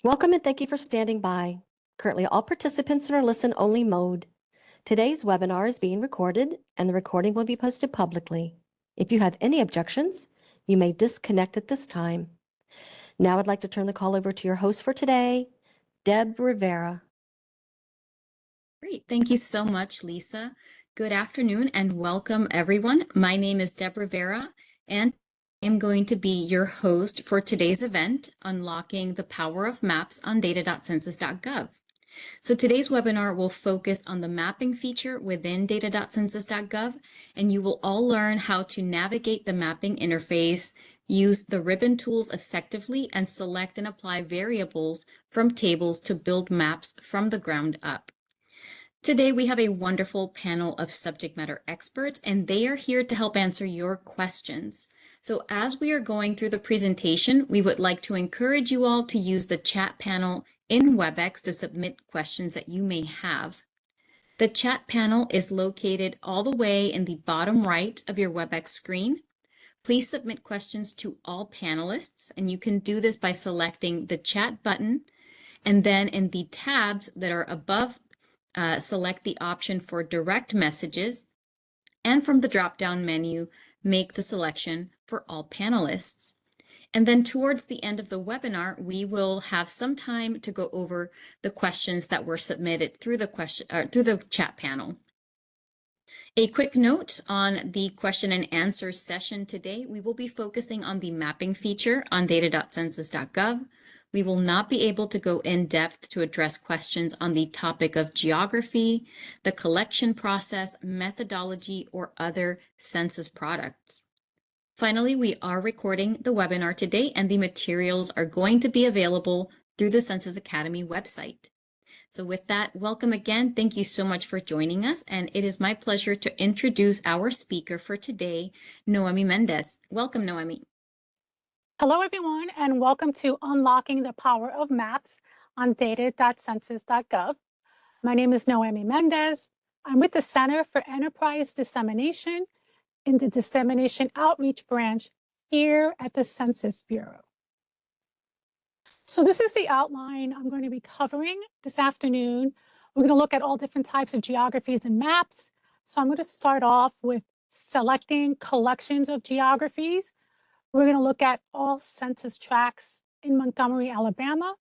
Welcome and thank you for standing by. Currently, all participants are in listen-only mode. Today's webinar is being recorded and the recording will be posted publicly. If you have any objections, you may disconnect at this time. Now I'd like to turn the call over to your host for today, Deb Rivera. Great. Thank you so much, Lisa. Good afternoon and welcome, everyone. My name is Deb Rivera, and I'm going to be your host for today's event, Unlocking the Power of Maps on data.census.gov. So today's webinar will focus on the mapping feature within data.census.gov, and you will all learn how to navigate the mapping interface, use the ribbon tools effectively, and select and apply variables from tables to build maps from the ground up. Today, we have a wonderful panel of subject matter experts, and they are here to help answer your questions. So as we are going through the presentation, we would like to encourage you all to use the chat panel in WebEx to submit questions that you may have. The chat panel is located all the way in the bottom right of your WebEx screen. Please submit questions to all panelists, and you can do this by selecting the chat button, and then in the tabs that are above, select the option for direct messages, and from the drop-down menu, make the selection for all panelists. And then towards the end of the webinar, we will have some time to go over the questions that were submitted through the chat panel. A quick note on the question and answer session today, we will be focusing on the mapping feature on data.census.gov. We will not be able to go in depth to address questions on the topic of geography, the collection process, methodology, or other census products. Finally, we are recording the webinar today, and the materials are going to be available through the Census Academy website. So with that, welcome again. Thank you so much for joining us. And it is my pleasure to introduce our speaker for today, Noemi Mendez. Welcome, Noemi. Hello, everyone, and welcome to Unlocking the Power of Maps on data.census.gov. My name is Noemi Mendez. I'm with the Center for Enterprise Dissemination in the Dissemination Outreach Branch here at the Census Bureau. So this is the outline I'm going to be covering this afternoon. We're going to look at all different types of geographies and maps. So I'm going to start off with selecting collections of geographies. We're going to look at all census tracts in Montgomery, Alabama,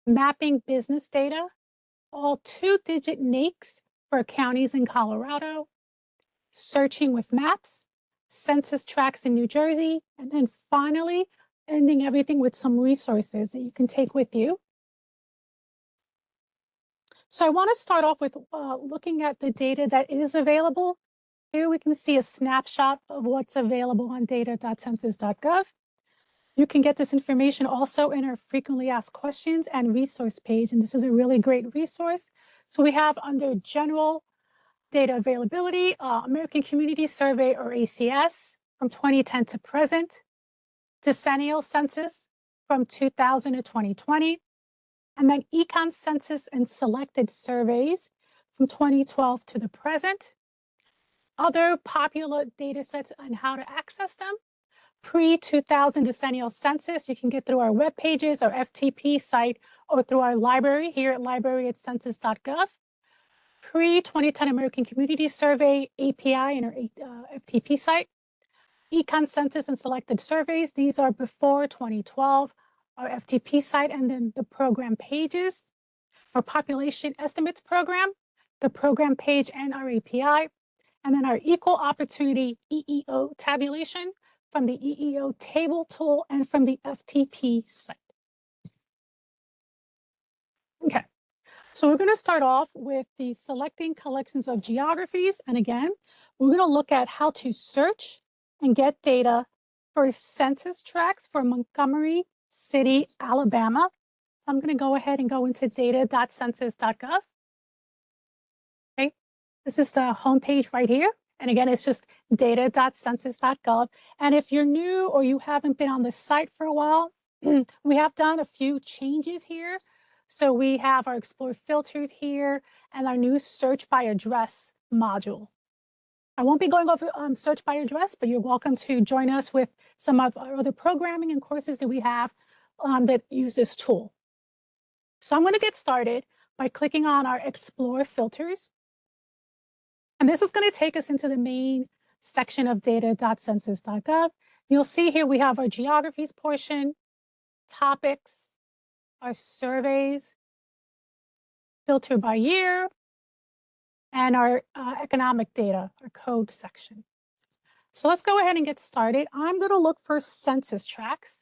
mapping business data, all 2-digit NAICS for counties in Colorado, searching with maps, census tracts in New Jersey, and then finally ending everything with some resources that you can take with you. So I want to start off with looking at the data that is available. Here we can see a snapshot of what's available on data.census.gov. You can get this information also in our frequently asked questions and resource page, and this is a really great resource. So we have under general data availability, American Community Survey or ACS from 2010 to present, decennial census from 2000 to 2020, and then econ census and selected surveys from 2012 to the present. Other popular data sets and how to access them. Pre-2000 decennial census, you can get through our web pages, our FTP site, or through our library here at library@census.gov. Pre-2010 American Community Survey API in our FTP site. Econ census and selected surveys, these are before 2012, our FTP site, and then the program pages. Our population estimates program, the program page and our API. And then our equal opportunity EEO tabulation from the EEO table tool and from the FTP site. Okay, so we're going to start off with the selecting collections of geographies. And again, we're going to look at how to search and get data for census tracts for Montgomery City, Alabama. So I'm going to go ahead and go into data.census.gov. Okay. This is the homepage right here. And again, it's just data.census.gov. And if you're new or you haven't been on the site for a while, we have done a few changes here. So we have our Explore filters here and our new search by address module. I won't be going over search by address, but you're welcome to join us with some of our other programming and courses that we have that use this tool. So I'm going to get started by clicking on our Explore filters. And this is going to take us into the main section of data.census.gov. You'll see here we have our geographies portion, topics, our surveys, filter by year, and our economic data, our code section. So let's go ahead and get started. I'm going to look for census tracts.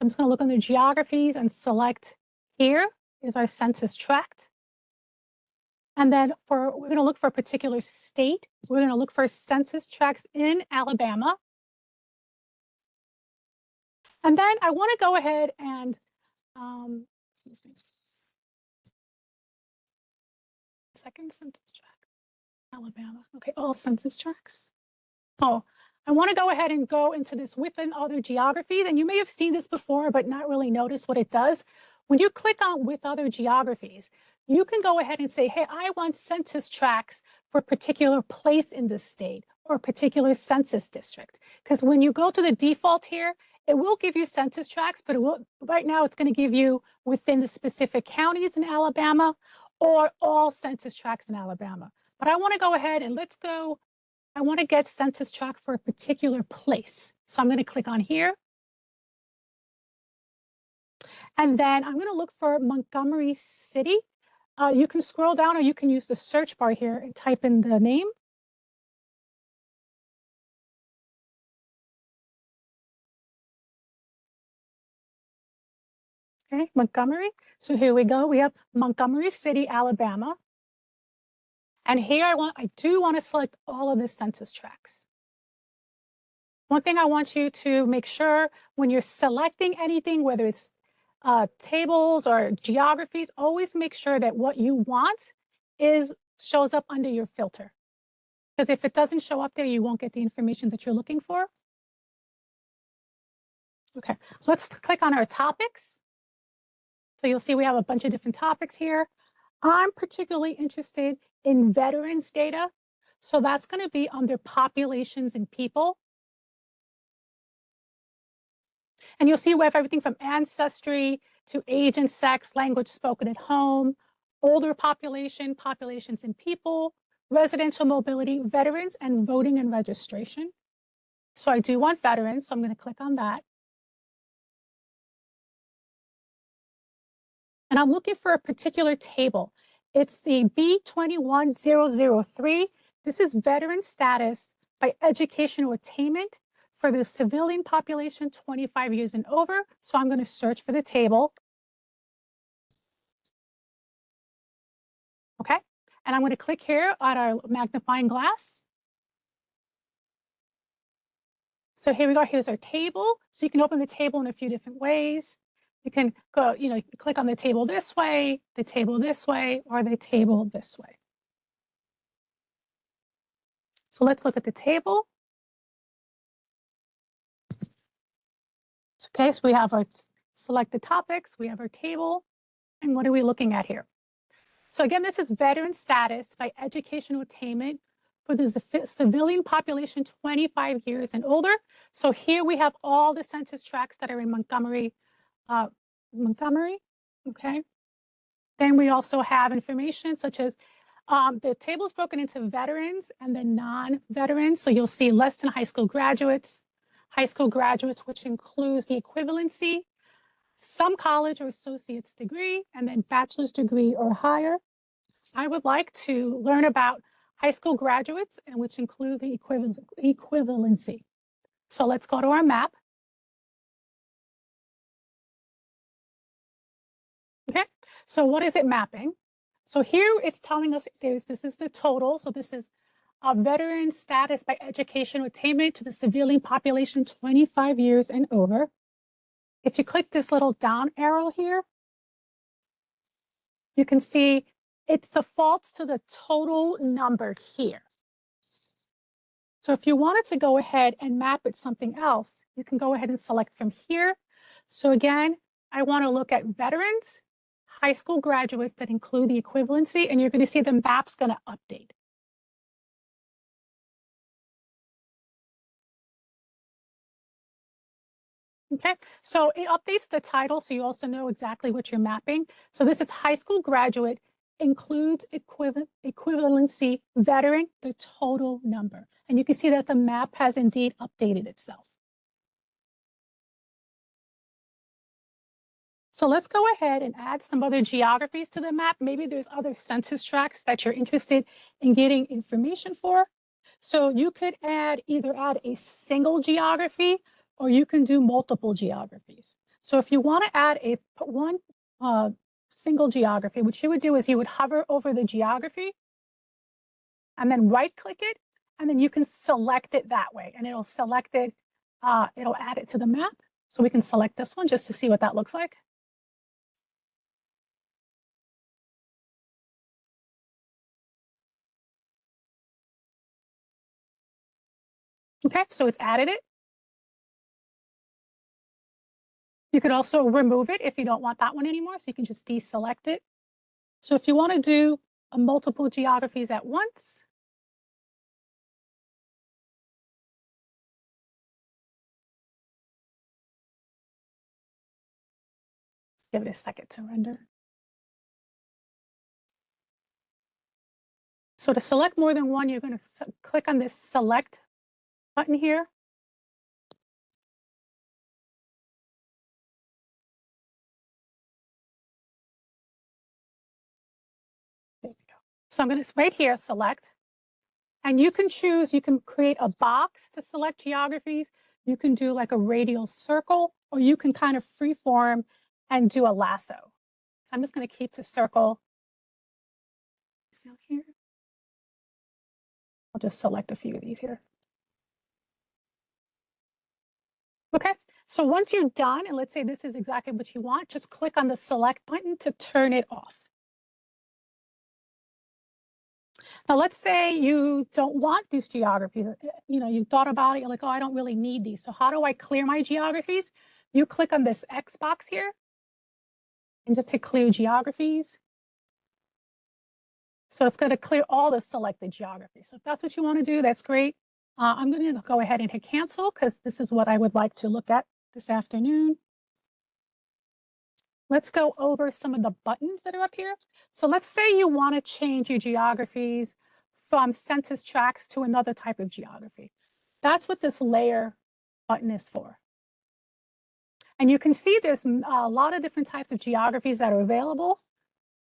I'm just going to look under geographies and select here is our census tract. And then we're going to look for a particular state. We're going to look for census tracts in Alabama. And then I want to go ahead and, excuse me, second census tract, Alabama. Okay, all census tracts. Oh, I want to go ahead and go into this within other geographies. And you may have seen this before, but not really notice what it does. When you click on with other geographies, you can go ahead and say, hey, I want census tracts for a particular place in this state or a particular census district. Because when you go to the default here, it will give you census tracts, but it will, right now it's going to give you within the specific counties in Alabama or all census tracts in Alabama. But I want to go ahead and let's go. I want to get census tract for a particular place. So I'm going to click on here. And then I'm going to look for Montgomery City. You can scroll down or you can use the search bar here and type in the name. Okay, Montgomery. So here we go. We have Montgomery City, Alabama. And here I do want to select all of the census tracts. One thing I want you to make sure when you're selecting anything, whether it's tables or geographies, always make sure that what you want shows up under your filter. Because if it doesn't show up there, you won't get the information that you're looking for. Okay, so let's click on our topics. So you'll see we have a bunch of different topics here. I'm particularly interested in veterans data. So that's going to be under populations and people. And you'll see we have everything from ancestry to age and sex, language spoken at home, older population, populations and people, residential mobility, veterans, and voting and registration. So I do want veterans, so I'm going to click on that. And I'm looking for a particular table. It's the B21003. This is veteran status by educational attainment for the civilian population 25 years and over. So I'm going to search for the table. Okay, and I'm going to click here on our magnifying glass. So here we go, here's our table. So you can open the table in a few different ways. You can go, you know, click on the table this way, or the table this way. So let's look at the table. Okay, so we have our selected topics, we have our table, and what are we looking at here? So again, this is veteran status by educational attainment for the civilian population 25 years and older. So here we have all the census tracts that are in Montgomery, okay? Then we also have information such as the table is broken into veterans and then non-veterans. So you'll see less than high school graduates, which includes the equivalency, some college or associate's degree, and then bachelor's degree or higher. So I would like to learn about high school graduates, and which include the equivalency. So let's go to our map. Okay, so what is it mapping? So here it's telling us this is the total. So this is a veteran status by educational attainment to the civilian population 25 years and over. If you click this little down arrow here, you can see it defaults to the total number here. So if you wanted to go ahead and map it something else, you can go ahead and select from here. So again, I want to look at veterans, high school graduates that include the equivalency, and you're going to see the map's going to update. Okay, so it updates the title so you also know exactly what you're mapping. So this is high school graduate, includes equivalency veteran, the total number. And you can see that the map has indeed updated itself. So let's go ahead and add some other geographies to the map. Maybe there's other census tracts that you're interested in getting information for. So you could either add a single geography or you can do multiple geographies. So if you want to add one single geography, what you would do is you would hover over the geography and then right click it, and then you can select it that way, and it'll select it, it'll add it to the map. So we can select this one just to see what that looks like. Okay, so it's added it. You could also remove it if you don't want that one anymore, so you can just deselect it. So if you want to do multiple geographies at once, give it a second to render. So to select more than one, you're going to click on this select button here. There we go. So I'm going to right here select, and you can choose, you can create a box to select geographies. You can do like a radial circle, or you can kind of freeform and do a lasso. So I'm just going to keep the circle down here. I'll just select a few of these here. Okay, so once you're done, and let's say this is exactly what you want, just click on the select button to turn it off. Now, let's say you don't want these geographies. You thought about it, you're like, oh, I don't really need these. So how do I clear my geographies? You click on this X box here and just hit clear geographies. So it's going to clear all the selected geographies. So if that's what you want to do, that's great. I'm going to go ahead and hit cancel because this is what I would like to look at this afternoon. Let's go over some of the buttons that are up here. So let's say you want to change your geographies from census tracts to another type of geography. That's what this layer button is for. And you can see there's a lot of different types of geographies that are available,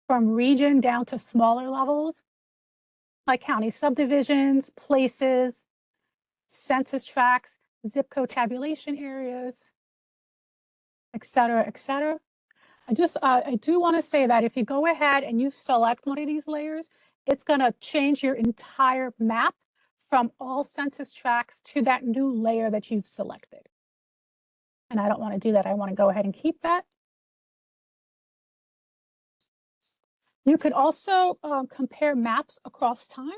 from region down to smaller levels, like county subdivisions, places, census tracts, zip code tabulation areas, et cetera, et cetera. I do want to say that if you go ahead and you select one of these layers, it's going to change your entire map from all census tracts to that new layer that you've selected. And I don't want to do that. I want to go ahead and keep that. You could also compare maps across time.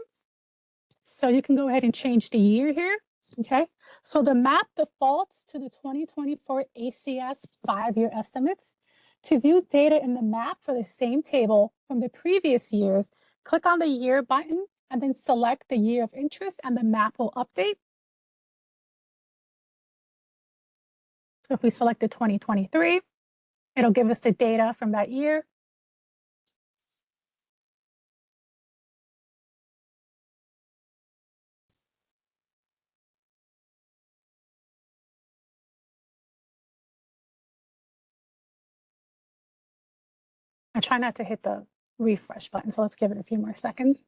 So you can go ahead and change the year here. Okay, so the map defaults to the 2024 ACS 5-year estimates. To view data in the map for the same table from the previous years, click on the year button and then select the year of interest, and the map will update. So if we selected 2023, it'll give us the data from that year. I try not to hit the refresh button, so let's give it a few more seconds.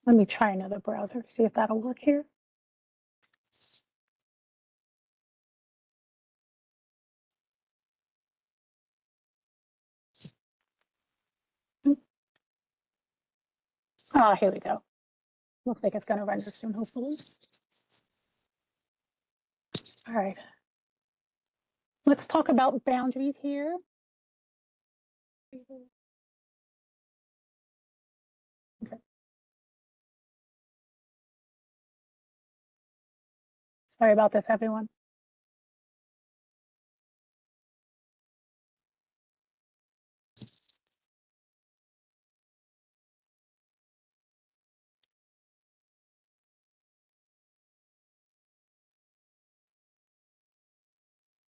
Let me try another browser, see if that'll work here. Oh, here we go. Looks like it's going to render soon, hopefully. All right. Let's talk about boundaries here. Okay. Sorry about this, everyone.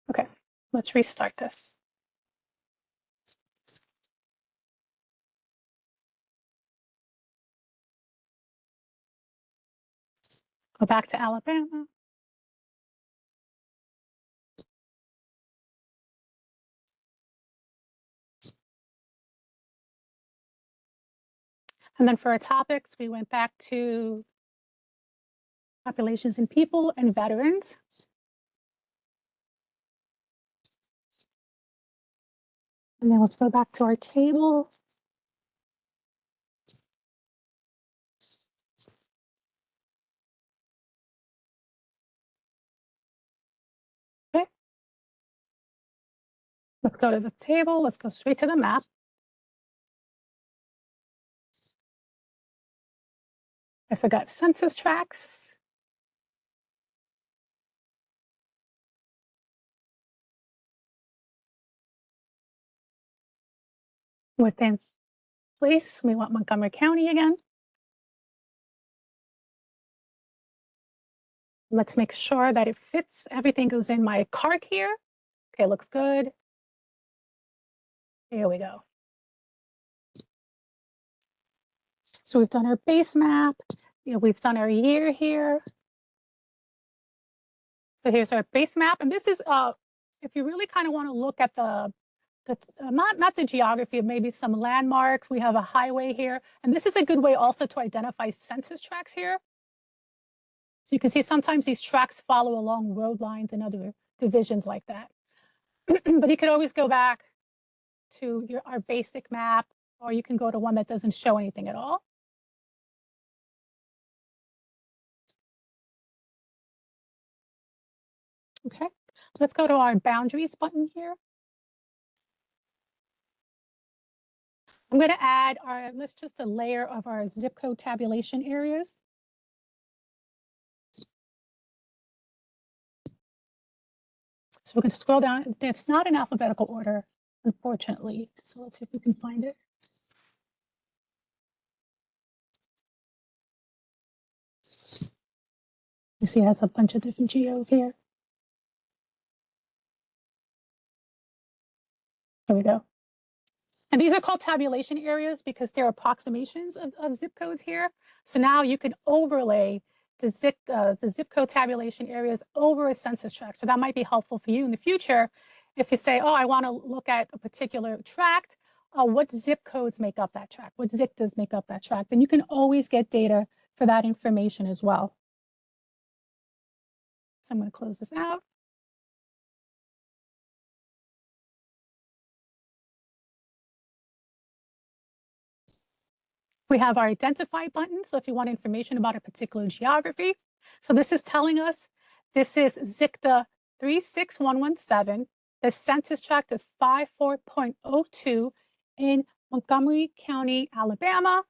Okay, let's restart this. Go back to Alabama. And then for our topics, we went back to populations and people and veterans. And then let's go back to our table. Okay. Let's go to the table. Let's go straight to the map. I forgot census tracts. Within place, we want Montgomery County again. Let's make sure that it fits. Everything goes in my cart here. Okay, looks good. Here we go. So we've done our base map. We've done our year here. So here's our base map. And this is, if you really kind of want to look at not the geography, maybe some landmarks. We have a highway here. And this is a good way also to identify census tracts here. So you can see sometimes these tracts follow along road lines and other divisions like that. But you could always go back to our basic map, or you can go to one that doesn't show anything at all. Okay, let's go to our boundaries button here. I'm going to add let's just a layer of our zip code tabulation areas. So we're going to scroll down. It's not in alphabetical order, unfortunately. So let's see if we can find it. You see it has a bunch of different geos here. There we go. And these are called tabulation areas because they're approximations of zip codes here. So now you can overlay the zip code tabulation areas over a census tract. So that might be helpful for you in the future. If you say, oh, I want to look at a particular tract, what zip codes make up that tract? What zip does make up that tract? Then you can always get data for that information as well. So I'm going to close this out. We have our identify button. So if you want information about a particular geography. So this is telling us this is ZICTA 36117. The census tract is 54.02 in Montgomery County, Alabama.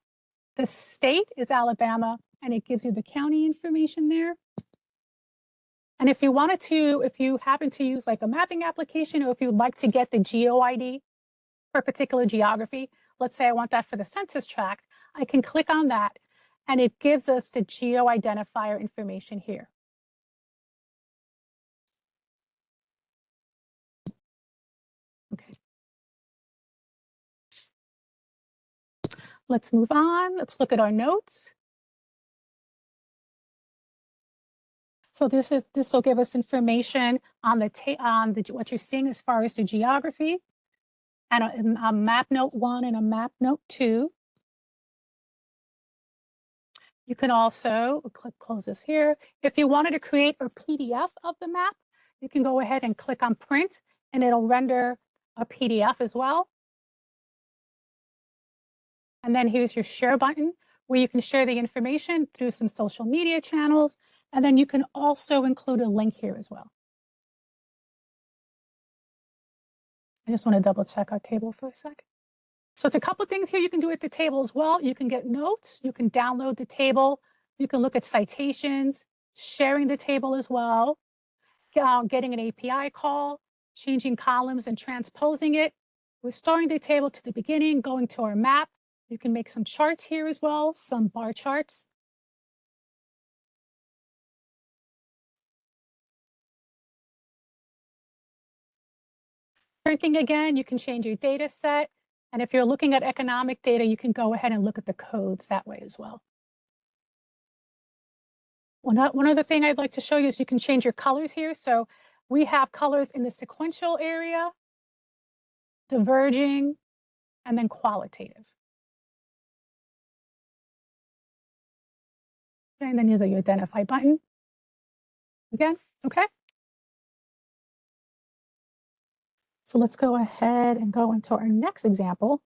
The state is Alabama, and it gives you the county information there. And if you wanted to, if you happen to use like a mapping application, or if you'd like to get the geo ID for a particular geography, let's say I want that for the census tract, I can click on that and it gives us the geo identifier information here. Okay. Let's move on. Let's look at our notes. So this will give us information on what you're seeing as far as the geography, and a map note 1 and a map note 2. You can also close this here. If you wanted to create a PDF of the map, you can go ahead and click on print and it'll render a PDF as well. And then here's your share button where you can share the information through some social media channels. And then you can also include a link here as well. I just want to double check our table for a sec. So it's a couple things here you can do at the table as well. You can get notes, you can download the table, you can look at citations, sharing the table as well, getting an API call, changing columns and transposing it, restoring the table to the beginning, going to our map. You can make some charts here as well, some bar charts. Printing again, you can change your data set. And if you're looking at economic data, you can go ahead and look at the codes that way as well. One other thing I'd like to show you is you can change your colors here. So we have colors in the sequential area, diverging, and then qualitative. And then use your identify button. Again, okay. So let's go ahead and go into our next example.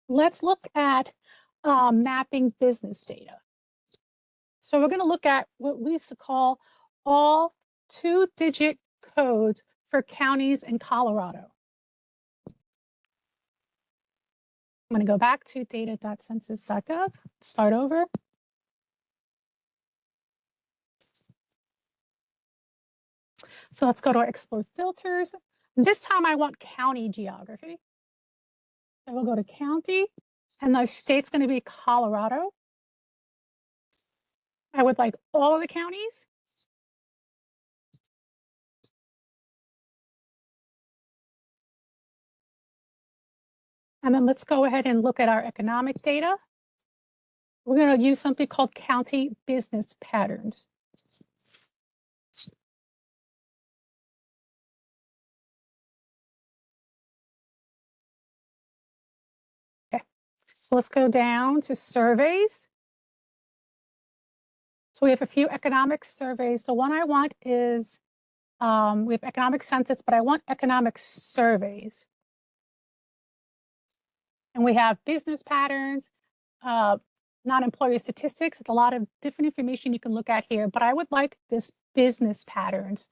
Let's look at mapping business data. So we're going to look at what we used to call all 2-digit codes for counties in Colorado. I'm going to go back to data.census.gov, start over. So let's go to our explore filters. This time I want county geography. So we'll go to county, and the state's going to be Colorado. I would like all of the counties. And then let's go ahead and look at our economic data. We're going to use something called county business patterns. Okay, so let's go down to surveys. So we have a few economic surveys. The one I want is, we have economic census, but I want economic surveys. And we have business patterns, non-employer statistics. It's a lot of different information you can look at here, but I would like this business patterns.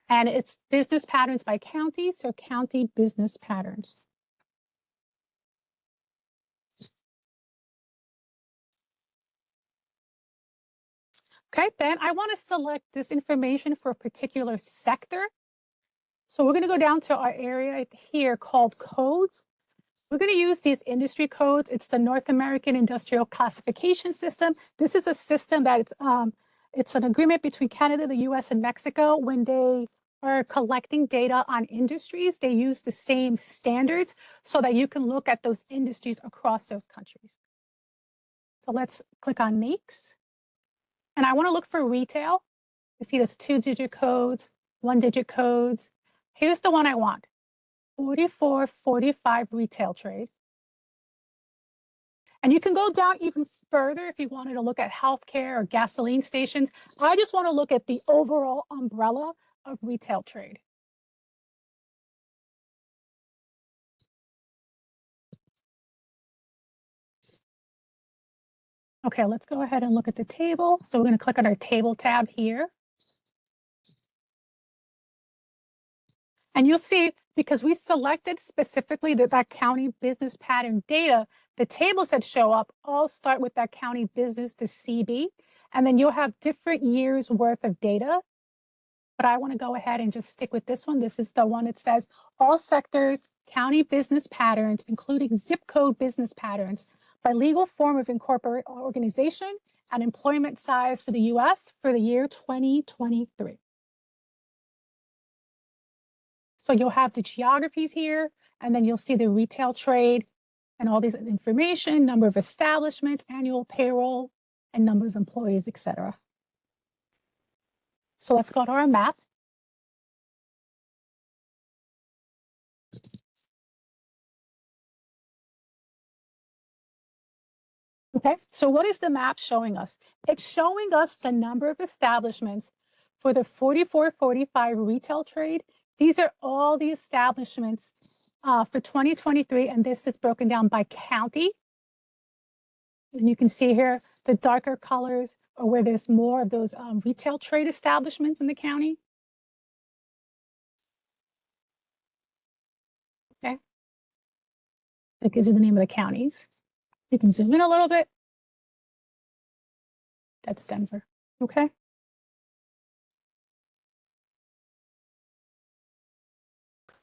And it's business patterns by county, so county business patterns. Okay, then I want to select this information for a particular sector. So we're going to go down to our area here called codes. We're going to use these industry codes. It's the North American Industrial Classification System. This is a system that it's an agreement between Canada, the US, and Mexico. When they are collecting data on industries, they use the same standards so that you can look at those industries across those countries. So let's click on NAICS. And I want to look for retail. You see this 2-digit codes, 1-digit codes. Here's the one I want, 4445 retail trade. And you can go down even further if you wanted to look at healthcare or gasoline stations. I just want to look at the overall umbrella of retail trade. Okay, let's go ahead and look at the table. So we're going to click on our table tab here. And you'll see, because we selected specifically that county business pattern data, the tables that show up all start with that county business to CB, and then you'll have different years worth of data. But I want to go ahead and just stick with this one. This is the one that says all sectors, county business patterns, including zip code business patterns by legal form of incorporate organization and employment size for the US for the year 2023. So you'll have the geographies here, and then you'll see the retail trade and all this information, number of establishments, annual payroll, and number of employees, etc. So let's go to our map. Okay, so what is the map showing us? It's showing us the number of establishments for the 4445 retail trade. These are all the establishments for 2023, and this is broken down by county. And you can see here the darker colors are where there's more of those retail trade establishments in the county. It gives you the name of the counties. You can zoom in a little bit. That's Denver, okay?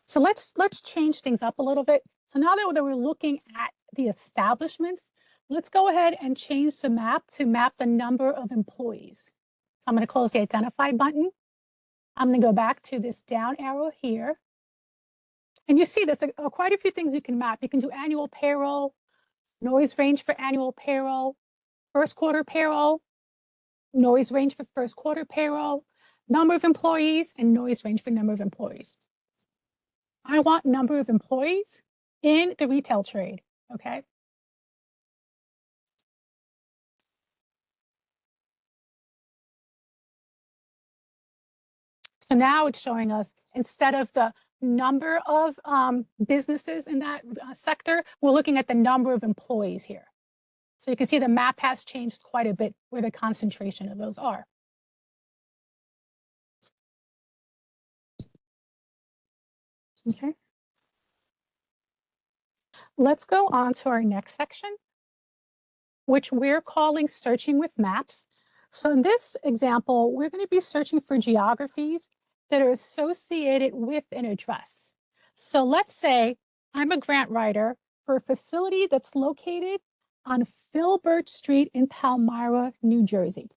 So let's change things up a little bit. So now that we're looking at the establishments, let's go ahead and change the map to map the number of employees. So I'm going to close the identify button. I'm going to go back to this down arrow here. And you see there's quite a few things you can map. You can do annual payroll, noise range for annual payroll, first quarter payroll, noise range for first quarter payroll, number of employees, and noise range for number of employees. I want number of employees in the retail trade, okay? So now it's showing us, instead of the number of businesses in that sector, we're looking at the number of employees here. So you can see the map has changed quite a bit where the concentration of those are. Okay. Let's go on to our next section, which we're calling searching with maps. So in this example, we're going to be searching for geographies that are associated with an address. So let's say I'm a grant writer for a facility that's located on Filbert Street in Palmyra, New Jersey.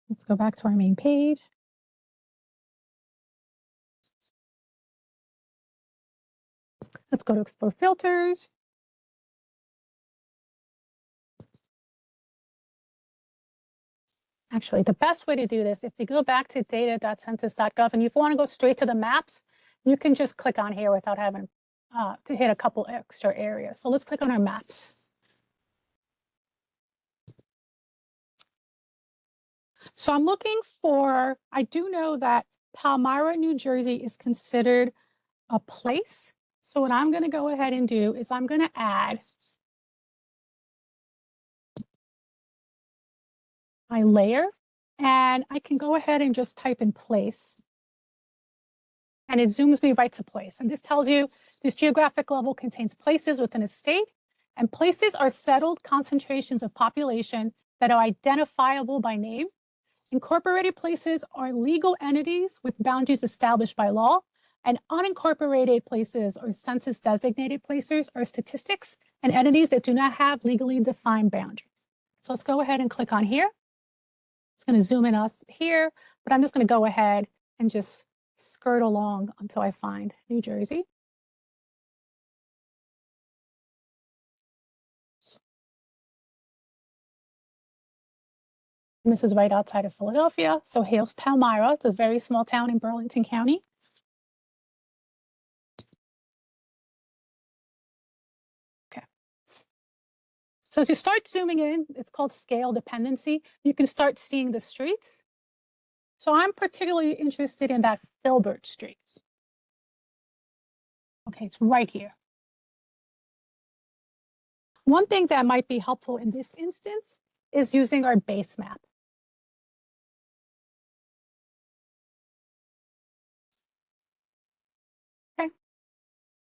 Let's go back to our main page. Let's go to explore filters. Actually, the best way to do this, if you go back to data.census.gov and you want to go straight to the maps, you can just click on here without having to hit a couple extra areas. So let's click on our maps. So I'm looking for, I do know that Palmyra, New Jersey is considered a place. So what I'm going to go ahead and do is I'm going to add my layer, and I can go ahead and just type in place. And it zooms me right to place. And this tells you this geographic level contains places within a state, and places are settled concentrations of population that are identifiable by name. Incorporated places are legal entities with boundaries established by law, and unincorporated places or census designated places are statistics and entities that do not have legally defined boundaries. So let's go ahead and click on here. It's going to zoom in us here, but I'm just going to go ahead and just skirt along until I find New Jersey. And this is right outside of Philadelphia. So Hales, Palmyra. It's a very small town in Burlington County. Okay. So as you start zooming in, it's called scale dependency. You can start seeing the streets. So I'm particularly interested in that Filbert Street. Okay, it's right here. One thing that might be helpful in this instance is using our base map. Okay.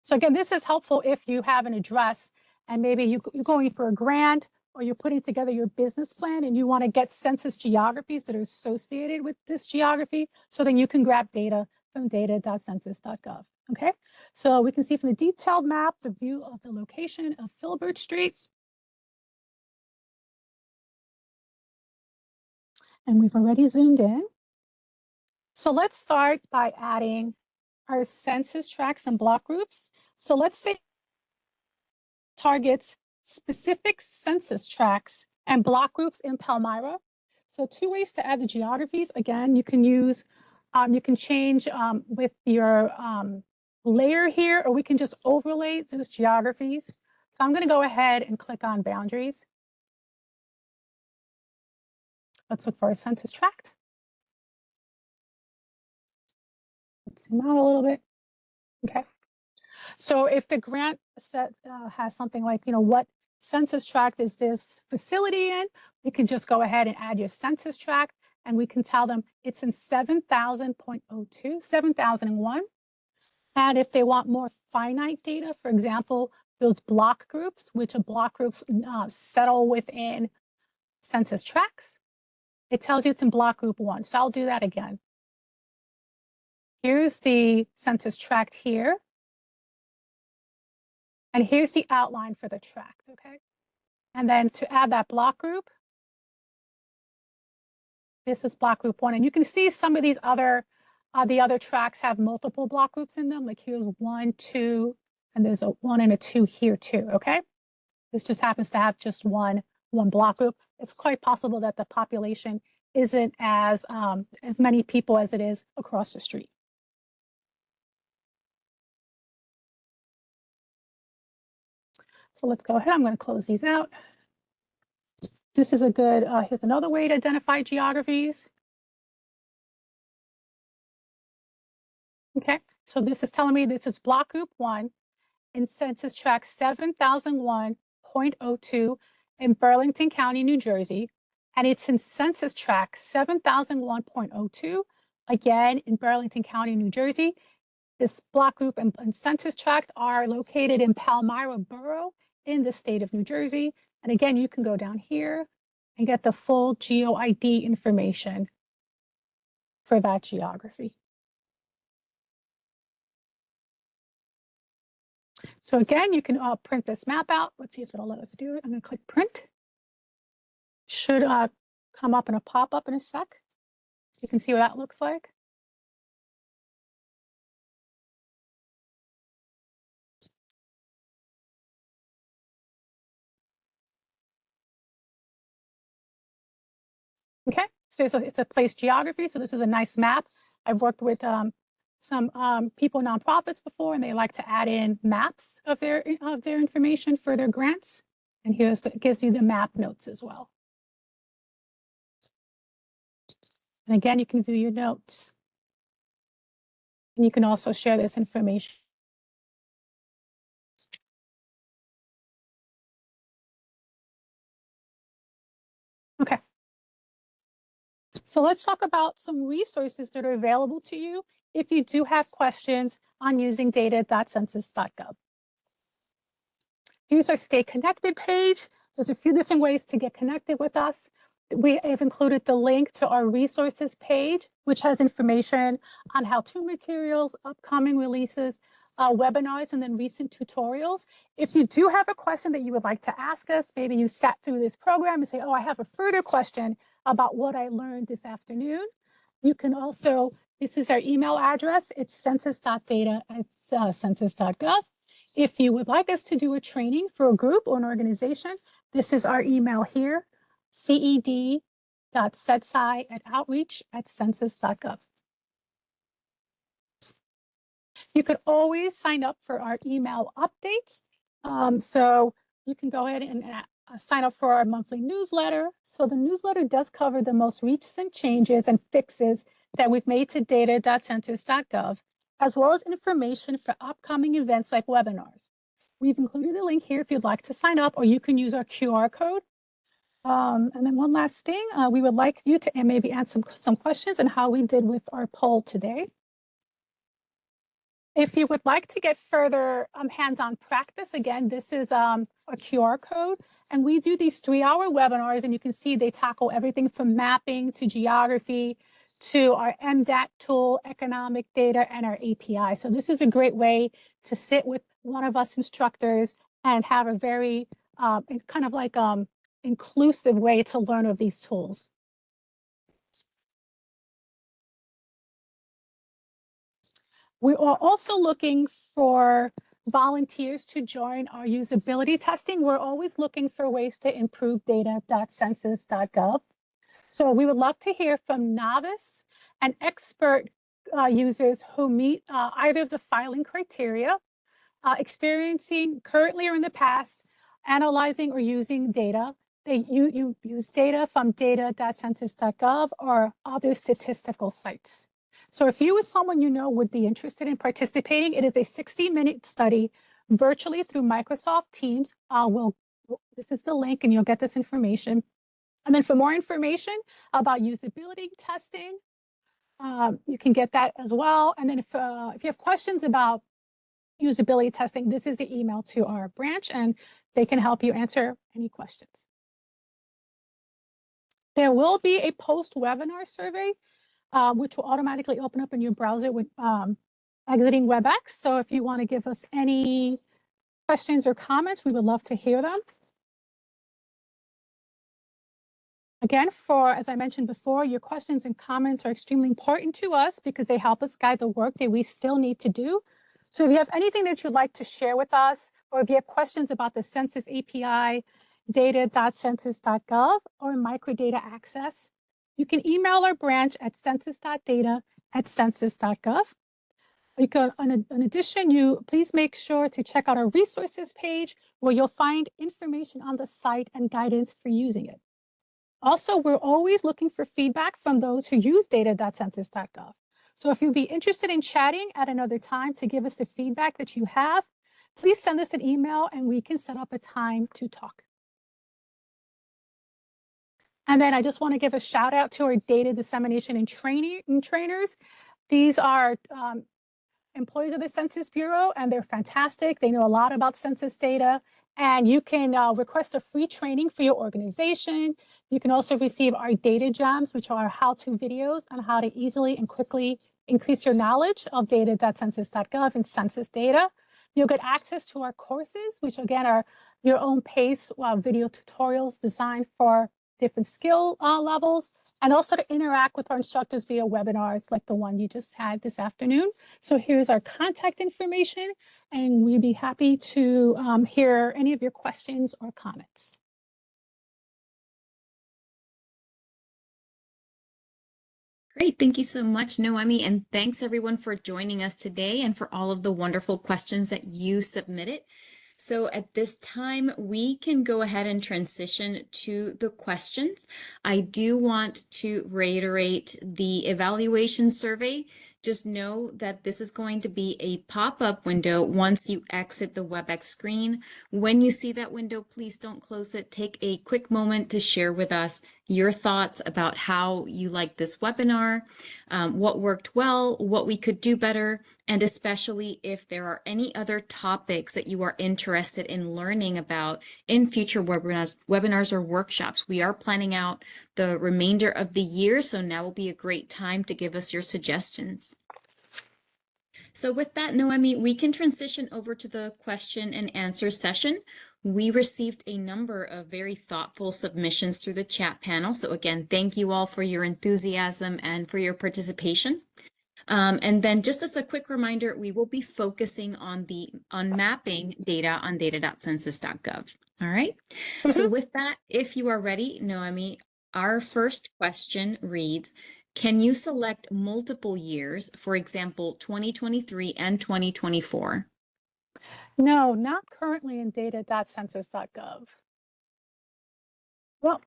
So again, this is helpful if you have an address and maybe you're going for a grant or you're putting together your business plan and you want to get census geographies that are associated with this geography. So then you can grab data from data.census.gov. Okay, so we can see from the detailed map the view of the location of Filbert Street. And we've already zoomed in. So let's start by adding our census tracts and block groups. So let's say targets specific census tracts and block groups in Palmyra. So two ways to add the geographies. Again, you can use, you can change with your layer here, or we can just overlay those geographies. So I'm going to go ahead and click on boundaries. Let's look for a census tract. Let's zoom out a little bit. Okay. So if the grant set has something like, what census tract is this facility in, you can just go ahead and add your census tract. and we can tell them it's in 7000.02, 7001. And if they want more finite data, for example, those block groups, which are block groups settle within census tracts, it tells you it's in block group 1. So I'll do that again. Here's the census tract here. And here's the outline for the tract, okay? And then to add that block group, this is block group 1. And you can see some of these other, the other tracts have multiple block groups in them. Like here's 1, 2, and there's a 1 and a 2 here too, okay? This just happens to have just one block group. It's quite possible that the population isn't as many people as it is across the street. So let's go ahead. I'm going to close these out. This is a good, here's another way to identify geographies. Okay, so this is telling me this is block group 1 in census tract 7001.02 in Burlington County, New Jersey. And it's in census tract 7001.02, again in Burlington County, New Jersey. This block group and census tract are located in Palmyra Borough in the state of New Jersey. And again, you can go down here and get the full GeoID information for that geography. So again, you can print this map out. Let's see if it'll let us do it. I'm going to click print. Should come up in a pop-up in a sec. You can see what that looks like. Okay, so it's a place geography. So this is a nice map. I've worked with some people, nonprofits before, and they like to add in maps of their information for their grants. And here's it gives you the map notes as well. And again, you can view your notes. And you can also share this information. Okay. So let's talk about some resources that are available to you if you do have questions on using data.census.gov. Here's our Stay Connected page. There's a few different ways to get connected with us. We have included the link to our resources page, which has information on how-to materials, upcoming releases, webinars, and then recent tutorials. If you do have a question that you would like to ask us, maybe you sat through this program and say, oh, I have a further question about what I learned this afternoon. You can also, this is our email address. It's census.data@census.gov. If you would like us to do a training for a group or an organization, this is our email here, ced.setsci@outreach@census.gov. You could always sign up for our email updates. So you can go ahead and sign up for our monthly newsletter. So the newsletter does cover the most recent changes and fixes that we've made to data.census.gov, as well as information for upcoming events like webinars. We've included a link here if you'd like to sign up, or you can use our QR code. And then one last thing, we would like you to maybe answer some questions on how we did with our poll today. If you would like to get further hands-on practice, again, this is a QR code, and we do these 3-hour webinars, and you can see they tackle everything from mapping to geography to our MDAT tool, economic data, and our API. So this is a great way to sit with one of us instructors and have a very kind of like inclusive way to learn of these tools. We are also looking for volunteers to join our usability testing. We're always looking for ways to improve data.census.gov. So we would love to hear from novice and expert users who meet either of the filing criteria, experiencing currently or in the past, analyzing or using data. You use data from data.census.gov or other statistical sites. So if you or someone you know would be interested in participating, it is a 60-minute study virtually through Microsoft Teams. This is the link and you'll get this information. And then for more information about usability testing, you can get that as well. And then if you have questions about usability testing, this is the email to our branch and they can help you answer any questions. There will be a post-webinar survey, which will automatically open up in your browser with exiting WebEx. So if you want to give us any questions or comments, we would love to hear them. Again, as I mentioned before, your questions and comments are extremely important to us because they help us guide the work that we still need to do. So if you have anything that you'd like to share with us, or if you have questions about the Census API, data.census.gov, or microdata access, you can email our branch at census.data@census.gov. You can, in addition, please make sure to check out our resources page where you'll find information on the site and guidance for using it. Also, we're always looking for feedback from those who use data.census.gov. So if you'd be interested in chatting at another time to give us the feedback that you have, please send us an email and we can set up a time to talk. And then I just want to give a shout out to our data dissemination and trainers. These are employees of the Census Bureau, and they're fantastic. They know a lot about census data, and you can request a free training for your organization. You can also receive our data gems, which are how-to videos on how to easily and quickly increase your knowledge of data.census.gov and census data. You'll get access to our courses, which again are your own pace video tutorials designed for different skill levels, and also to interact with our instructors via webinars like the one you just had this afternoon. So here's our contact information, and we'd be happy to hear any of your questions or comments. Great. Thank you so much, Noemi. And thanks everyone for joining us today and for all of the wonderful questions that you submitted. So at this time, we can go ahead and transition to the questions. I do want to reiterate the evaluation survey. Just know that this is going to be a pop-up window once you exit the WebEx screen. When you see that window, please don't close it. Take a quick moment to share with us your thoughts about how you liked this webinar, what worked well, what we could do better, and especially if there are any other topics that you are interested in learning about in future webinars or workshops. We are planning out the remainder of the year, so now will be a great time to give us your suggestions. So with that, Noemi, we can transition over to the question and answer session. We received a number of very thoughtful submissions through the chat panel. So again, thank you all for your enthusiasm and for your participation. And then just as a quick reminder, we will be focusing on mapping data on data.census.gov. All right. So with that, if you are ready, Noemi, our first question reads, can you select multiple years, for example, 2023 and 2024? No, not currently in data.census.gov. Well,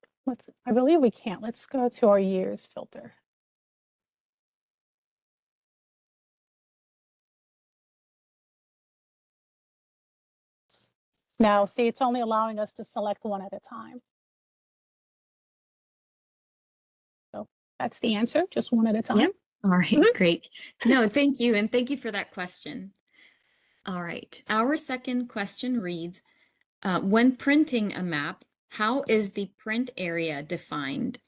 I believe we can't. Let's go to our years filter. Now, see, it's only allowing us to select one at a time. So that's the answer, just one at a time. Yep. All right, great. No, thank you. And thank you for that question. All right, our second question reads, when printing a map, how is the print area defined?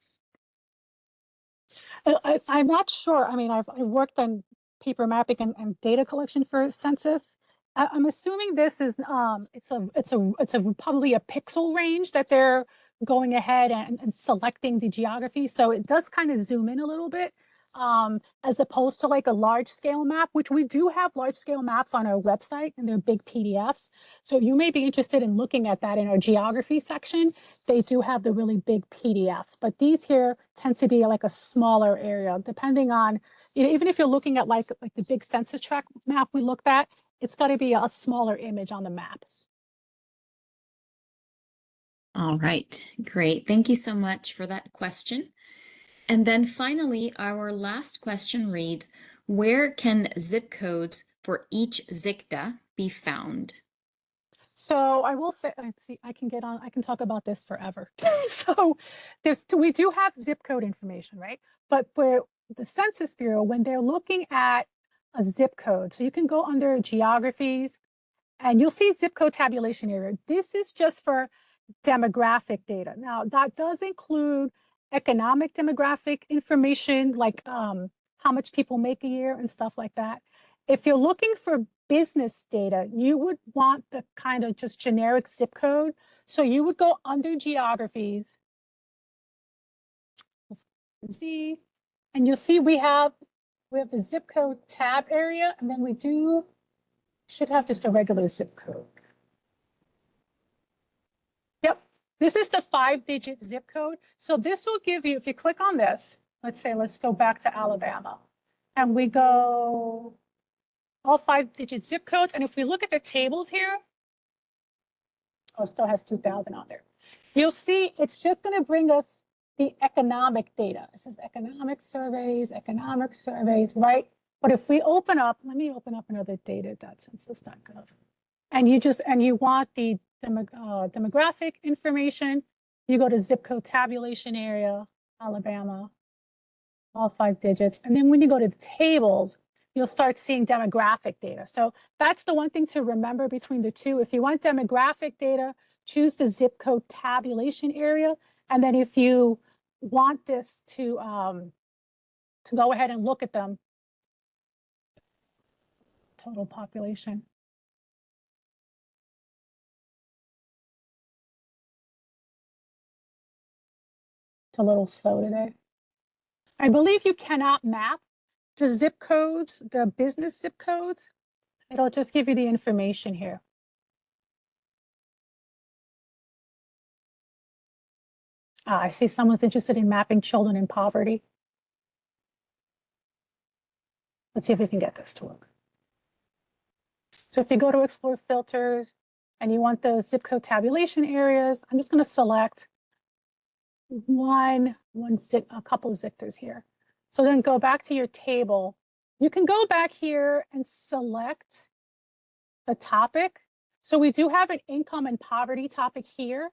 I'm not sure. I mean, I've worked on paper mapping and data collection for census. I'm assuming this is it's probably a pixel range that they're going ahead and selecting the geography. So it does kind of zoom in a little bit, as opposed to like a large scale map, which we do have large scale maps on our website and they're big PDFs. So you may be interested in looking at that in our geography section. They do have the really big PDFs, but these here tend to be like a smaller area, depending on, even if you're looking at like the big census tract map we looked at, it's got to be a smaller image on the map. All right, great. Thank you so much for that question. And then finally, our last question reads, where can zip codes for each ZICTA be found? So I will say, see, I can talk about this forever. So we do have zip code information, right? But for the Census Bureau, when they're looking at a zip code, so you can go under geographies and you'll see zip code tabulation area. This is just for demographic data. Now that does include economic demographic information, like how much people make a year and stuff like that. If you're looking for business data, you would want the kind of just generic zip code. So you would go under geographies. See, and you'll see we have the zip code tab area, and then we should have just a regular zip code. Yep, this is the 5-digit zip code. So this will give you, if you click on this, let's go back to Alabama, and we go all 5-digit zip codes. And if we look at the tables here, oh, it still has 2000 on there. You'll see it's just going to bring us the economic data. It says economic surveys, right? But if we open up, let me open up another data.census.gov. And you want the demographic information, you go to zip code tabulation area, Alabama, all 5 digits. And then when you go to the tables, you'll start seeing demographic data. So that's the one thing to remember between the two. If you want demographic data, choose the zip code tabulation area. And then if you want this to go ahead and look at them, total population. It's a little slow today. I believe you cannot map the zip codes, the business zip codes. It'll just give you the information here. I see someone's interested in mapping children in poverty. Let's see if we can get this to work. So if you go to explore filters and you want those zip code tabulation areas, I'm just going to select a couple of zip here. So then go back to your table. You can go back here and select the topic. So we do have an income and poverty topic here.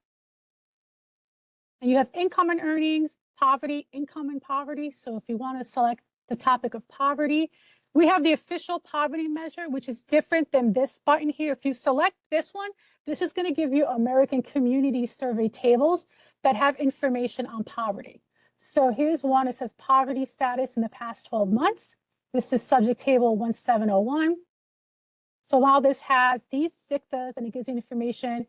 And you have income and earnings, poverty, income and poverty. So if you want to select the topic of poverty, we have the official poverty measure, which is different than this button here. If you select this one, this is going to give you American Community Survey tables that have information on poverty. So here's one, it says poverty status in the past 12 months. This is subject table 1701. So while this has these ZICTAs and it gives you information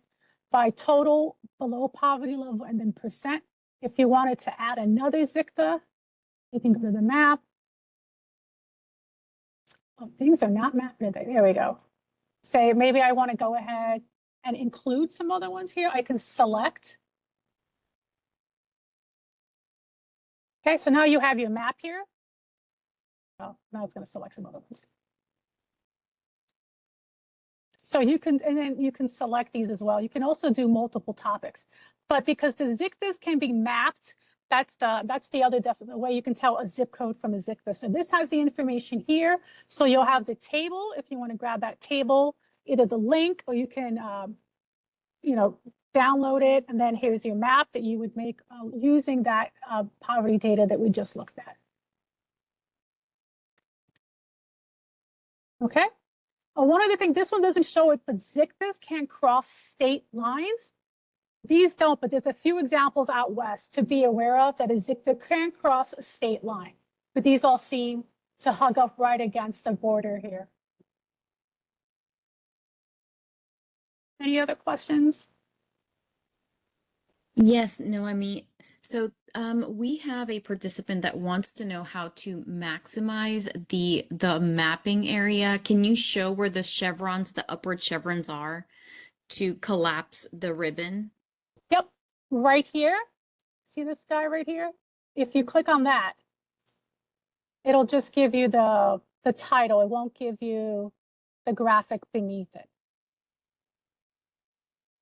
by total, below poverty level, and then percent. If you wanted to add another ZICTA, you can go to the map. Oh, things are not mapped. There we go. Say maybe I want to go ahead and include some other ones here. I can select. Okay, so now you have your map here. Oh, now it's going to select some other ones. So you can, and then you can select these as well. You can also do multiple topics, but because the ZICTAs can be mapped, that's the other definite way you can tell a zip code from a ZICTA. So this has the information here. So you'll have the table if you want to grab that table, either the link or you can, download it. And then here's your map that you would make using that poverty data that we just looked at. Okay. One other thing, this one doesn't show it, but ZICTAs can cross state lines. These don't, but there's a few examples out west to be aware of that a ZICTA can cross a state line. But these all seem to hug up right against the border here. Any other questions? Yes, no, I mean, so we have a participant that wants to know how to maximize the mapping area. Can you show where the chevrons, the upward chevrons are to collapse the ribbon? Yep, right here. See this guy right here? If you click on that, it'll just give you the title. It won't give you the graphic beneath it.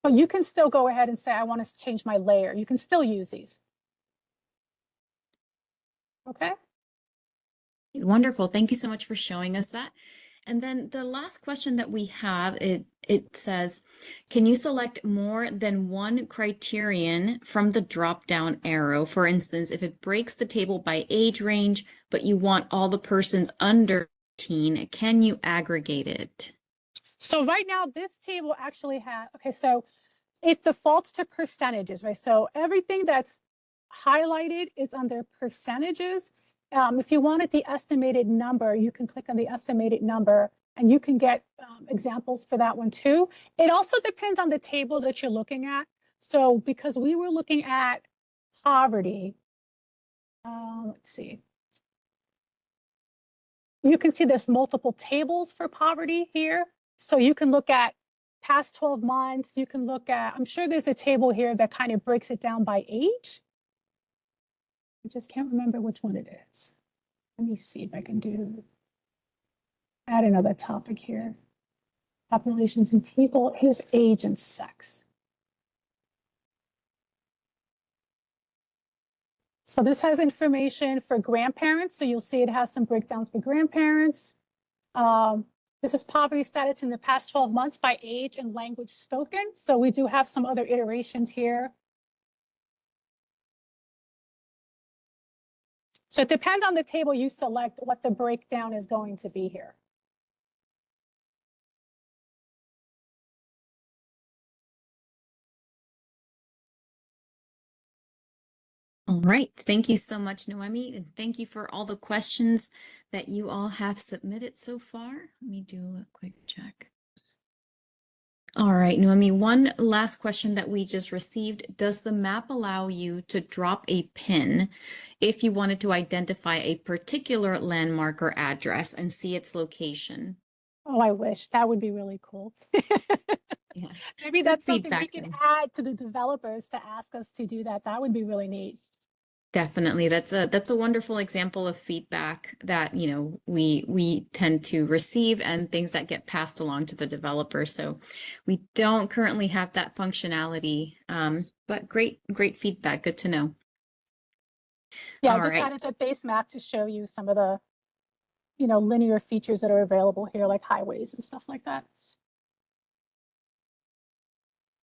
But you can still go ahead and say, I want to change my layer. You can still use these. Okay. Wonderful. Thank you so much for showing us that. And then the last question that we have, it says, can you select more than one criterion from the drop-down arrow? For instance, if it breaks the table by age range, but you want all the persons under 18, can you aggregate it? So right now, this table actually has, okay, so it defaults to percentages, right? So everything that's highlighted is under percentages. If you wanted the estimated number, you can click on the estimated number and you can get examples for that one too. It also depends on the table that you're looking at. So because we were looking at poverty, let's see. You can see there's multiple tables for poverty here. So you can look at past 12 months. You can look at, I'm sure there's a table here that kind of breaks it down by age. I just can't remember which one it is. Let me see if I can add another topic here. Populations and people, here's age and sex. So this has information for grandparents. So you'll see it has some breakdowns for grandparents. This is poverty status in the past 12 months by age and language spoken. So we do have some other iterations here. So it depends on the table you select what the breakdown is going to be here. All right. Thank you so much, Noemi. And thank you for all the questions that you all have submitted so far. Let me do a quick check. All right, Noemi, one last question that we just received. Does the map allow you to drop a pin if you wanted to identify a particular landmark or address and see its location? Oh, I wish. That would be really cool. Yeah. Maybe Good that's something we feedback can then. add to the developers to ask us to do that. That would be really neat. Definitely. That's a wonderful example of feedback that, you know, we tend to receive and things that get passed along to the developer. So we don't currently have that functionality, but great feedback. Good to know. Yeah, I All just right. added the base map to show you some of the, linear features that are available here, like highways and stuff like that.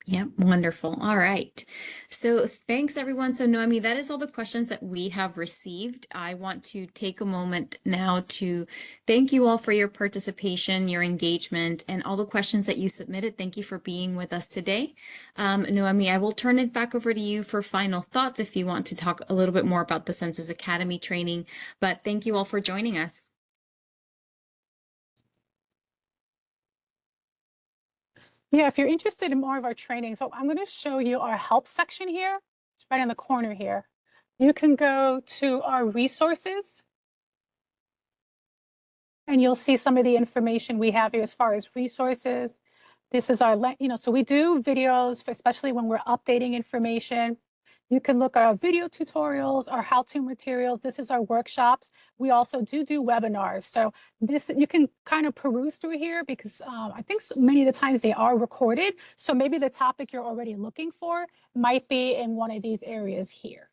Yeah, wonderful. All right. So thanks, everyone. So Noemi, that is all the questions that we have received. I want to take a moment now to thank you all for your participation, your engagement, and all the questions that you submitted. Thank you for being with us today. Noemi, I will turn it back over to you for final thoughts if you want to talk a little bit more about the Census Academy training. But thank you all for joining us. Yeah, if you're interested in more of our training, so I'm going to show you our help section here. It's right in the corner here. You can go to our resources and you'll see some of the information we have here as far as resources. This is our, so we do videos, especially when we're updating information. You can look at our video tutorials, our how-to materials. This is our workshops. We also do webinars. So this, you can kind of peruse through here because I think many of the times they are recorded. So maybe the topic you're already looking for might be in one of these areas here.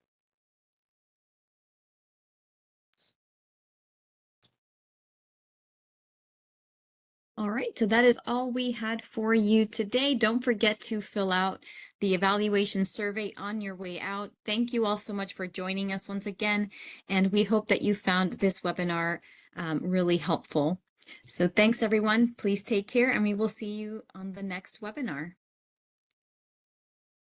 All right, so that is all we had for you today. Don't forget to fill out the evaluation survey on your way out. Thank you all so much for joining us once again, and we hope that you found this webinar really helpful. So thanks, everyone. Please take care, and we will see you on the next webinar.